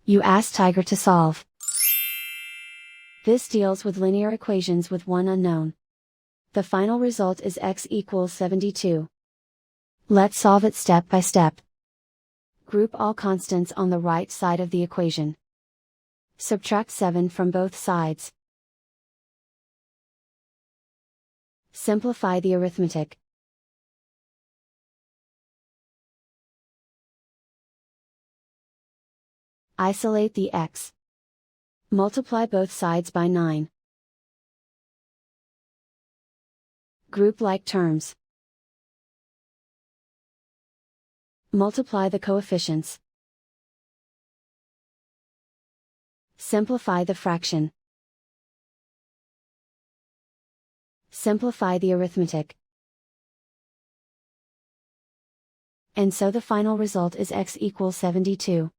You ask Tiger to solve. This deals with linear equations with one unknown. The final result is x equals 72. Let's solve it step by step. Group all constants on the right side of the equation. Subtract 7 from both sides. Simplify the arithmetic. Isolate the x. Multiply both sides by 9. Group like terms. Multiply the coefficients. Simplify the fraction. Simplify the arithmetic. And so the final result is x equals 72.